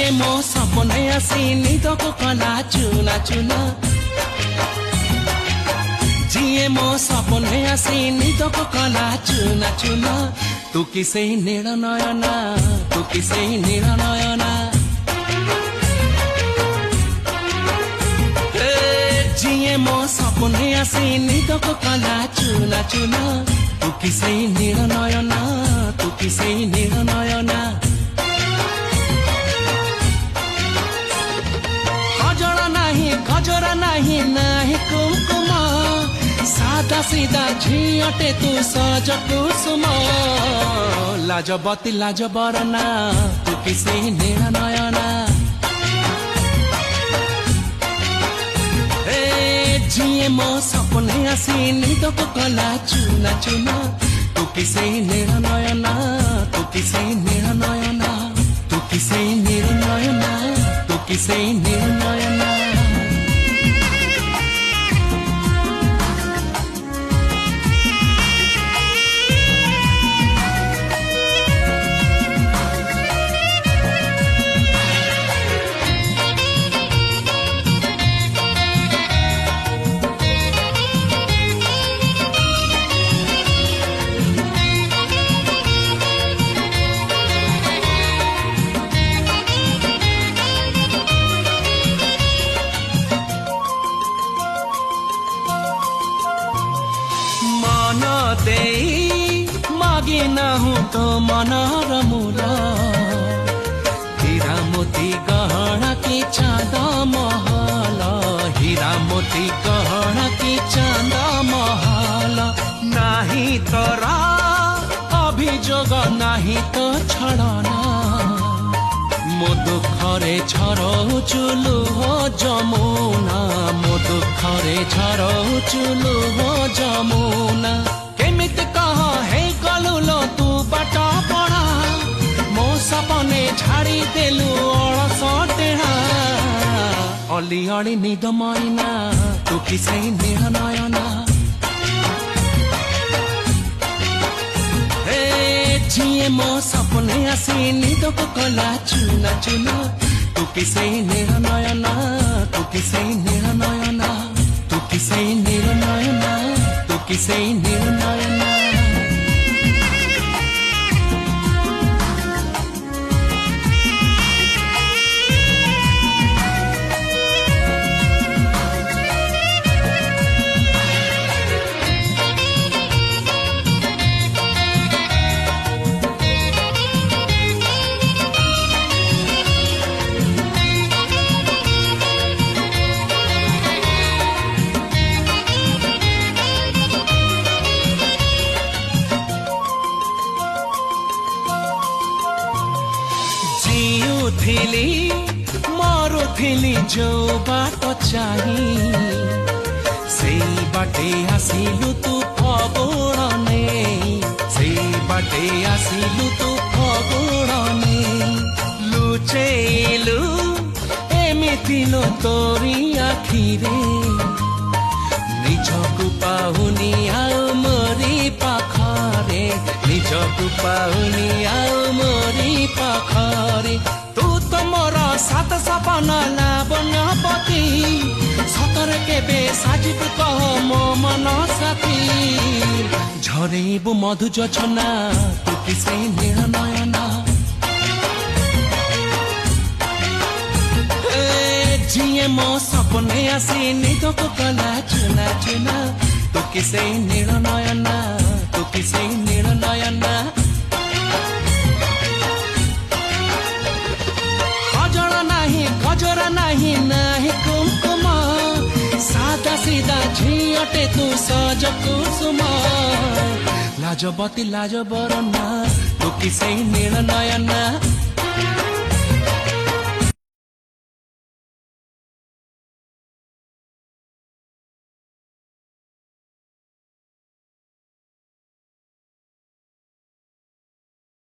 जिए मो सपने आसी निदको कला चुना चुना जिए मो सपने आसी निदको कला चुना चुना तू किसे नील नयना तू किसे नील नयना जिए मो सपने आसी निदको कला चुना चुना तू किसे नील नयना तू किसे नील नयना गजरा नहीं नहीं कुमकुम सादा सीधा झियटे तू सज कुसुम लाजबती लाज बरना तू किसे नील नयना जिए मो सपने आसी निदको कला चुना चुना तू किसे नील नयना तू किसे नील नयना तू किसे नील नयना तू किसे नील नयना मागी ना हूँ तो मनर मूल हीरा मोती गहना की चांद महल हीरा मोती गहना की चांद महल नाही तोरा अभियोग नाही तो छड़ना मो दुखरे झरउचुलु हो जमुना मो दुखरे झरउचुलु हो जमुना केमित कह हे गलुलो तू बाट पड़ा मो सपने झाड़ी देलु अलस टेढ़ा अली अली निद मैना तू किसे नील नयना जिए मो सपने आसी निदको कला चुना चुना तू किसे नील नयना तू किसे नील नयना तू किसे नील नयना तू किसे नील नयना मरुथिली जो बाट चाही से बाटे आसिलु तू फगुणे से बाटे आसिलु तू फगुणे लुचेलु एमिति लो तोरी आखिरे निजकु पाहुनी आउ मोरी पाखरे निजकु पाहुनी आउ मोरी पाखरे सात सपना लावण्यपति सतर केबे साजिब कह मो मन साथी झरेबु मधु जछना तू किसे नील नयना जिए मो सपने आसी निदको कला चुना चुना तू किसे नील नयना तू किसे नील नयना गजरा नहीं नहीं कुमकुम सादा सीधा झियटे तू सज कुसुम लाजबती लाज बरना तू किसे नील नयना